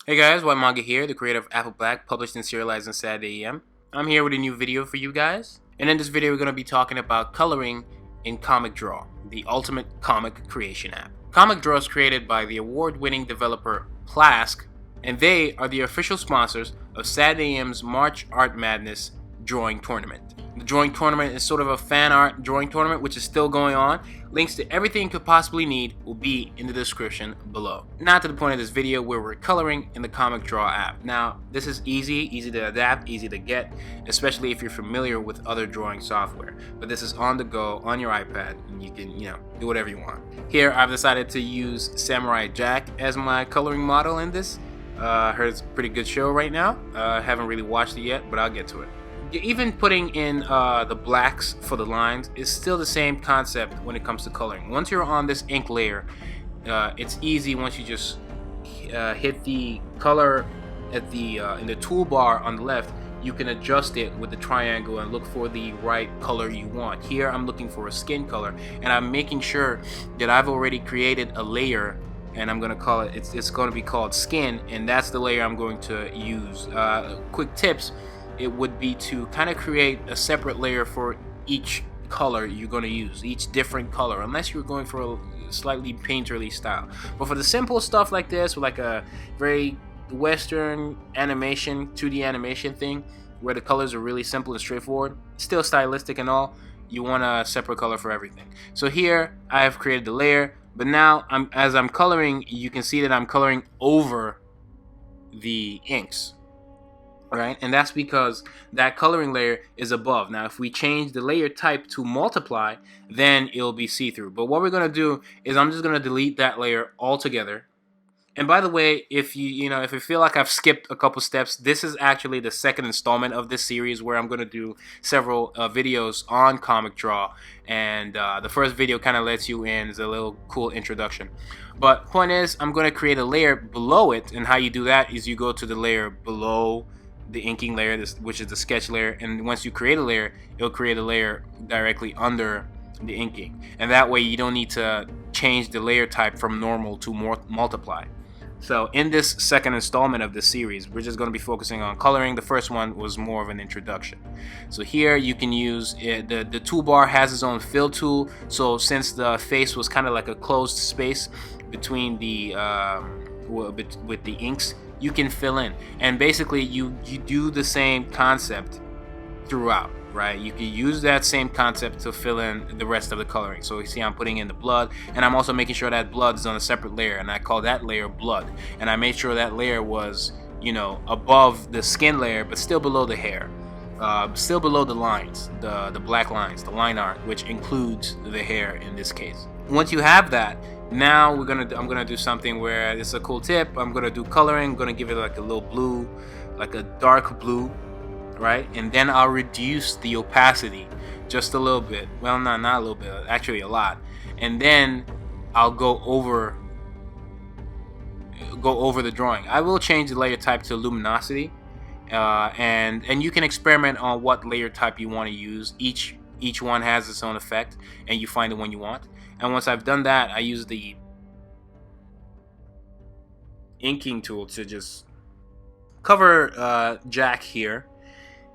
Hey guys, Whyt Manga here, the creator of Apple Black, published and serialized on Saturday AM. I'm here with a new video for you guys. And in this video, we're going to be talking about coloring in Comic Draw, the ultimate comic creation app. Comic Draw is created by the award-winning developer Plasq, and they are the official sponsors of Saturday AM's March Art Madness drawing tournament. The drawing tournament is sort of a fan art drawing tournament, which is still going on. Links to everything you could possibly need will be in the description below. Now to the point of this video, where we're coloring in the Comic Draw app. Now, this is easy to adapt, easy to get, especially if you're familiar with other drawing software. But this is on the go, on your iPad, and you can, do whatever you want. Here, I've decided to use Samurai Jack as my coloring model in this. I heard it's a pretty good show right now. Haven't really watched it yet, but I'll get to it. Even putting in the blacks for the lines is still the same concept when it comes to coloring. Once you're on this ink layer, it's easy once you just hit the color at the in the toolbar on the left. You can adjust it with the triangle and look for the right color you want. Here I'm looking for a skin color, and I'm making sure that I've already created a layer, and I'm gonna call it, it's going to be called skin, and that's the layer I'm going to use. Quick tips: it would be to kind of create a separate layer for each color you're going to use, each different color, unless you're going for a slightly painterly style. But for the simple stuff like this, with like a very Western animation, 2D animation thing, where the colors are really simple and straightforward, still stylistic and all, you want a separate color for everything. So here I have created the layer, but now as I'm coloring, you can see that I'm coloring over the inks. Right, and that's because that coloring layer is above. Now if we change the layer type to multiply, then it'll be see-through. But what we're going to do is I'm just going to delete that layer altogether. And by the way, if if you feel like I've skipped a couple steps, this is actually the second installment of this series, where I'm going to do several videos on Comic Draw. And the first video kind of lets you in, is a little cool introduction. But point is, I'm going to create a layer below it, and how you do that is you go to the layer below the inking layer, which is the sketch layer, and once you create a layer, it'll create a layer directly under the inking, and that way you don't need to change the layer type from normal to multiply. So in this second installment of this series, we're just going to be focusing on coloring. The first one was more of an introduction. So here you can use it, the toolbar has its own fill tool. So since the face was kind of like a closed space between the with the inks, you can fill in, and basically you do the same concept throughout, right? You can use that same concept to fill in the rest of the coloring. So you see I'm putting in the blood, and I'm also making sure that blood is on a separate layer, and I call that layer blood, and I made sure that layer was above the skin layer but still below the hair, still below the lines, the black lines, the line art, which includes the hair in this case. Once you have that, now I'm gonna do something where it's a cool tip. I'm gonna do coloring. I'm gonna give it like a little blue, like a dark blue, right? And then I'll reduce the opacity just a little bit. Well, not a little bit, actually a lot. And then I'll go over the drawing. I will change the layer type to luminosity, and you can experiment on what layer type you want to use. Each one has its own effect, and you find the one you want. And once I've done that, I use the inking tool to just cover Jack here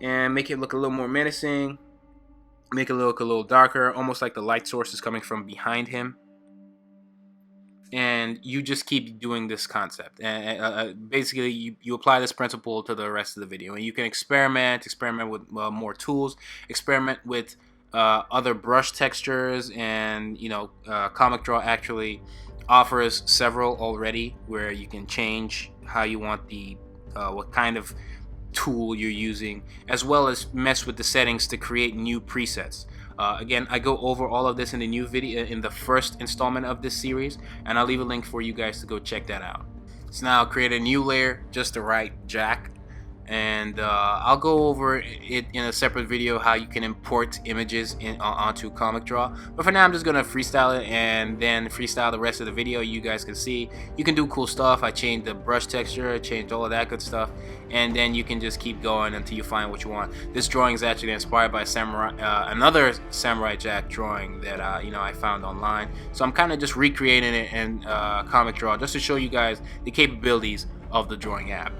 and make it look a little more menacing, make it look a little darker, almost like the light source is coming from behind him. And you just keep doing this concept, and basically you apply this principle to the rest of the video, and you can experiment with more tools, experiment with other brush textures, and Comic Draw actually offers several already, where you can change how you want the what kind of tool you're using, as well as mess with the settings to create new presets. Again, I go over all of this in the new video, in the first installment of this series, and I'll leave a link for you guys to go check that out. So now I'll create a new layer just to write Jack, and I'll go over it in a separate video, how you can import images onto Comic Draw. But for now, I'm just gonna freestyle it, and then freestyle the rest of the video. You guys can see you can do cool stuff. I changed the brush texture, I changed all of that good stuff, and then you can just keep going until you find what you want. This drawing is actually inspired by another Samurai Jack drawing that I found online. So I'm kind of just recreating it in Comic Draw, just to show you guys the capabilities of the drawing app.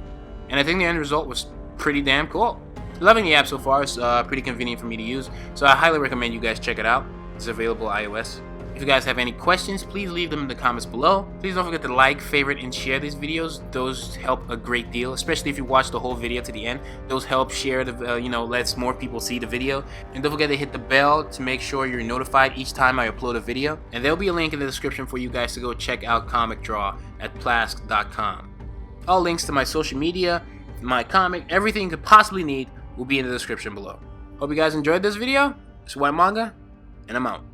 And I think the end result was pretty damn cool. Loving the app so far. It's pretty convenient for me to use, so I highly recommend you guys check it out. It's available iOS. If you guys have any questions, please leave them in the comments below. Please don't forget to like, favorite, and share these videos. Those help a great deal, especially if you watch the whole video to the end. Those help share the, lets more people see the video. And don't forget to hit the bell to make sure you're notified each time I upload a video. And there'll be a link in the description for you guys to go check out Comic Draw at Plasq.com. All links to my social media, my comic, everything you could possibly need will be in the description below. Hope you guys enjoyed this video. It's Whyt Manga, and I'm out.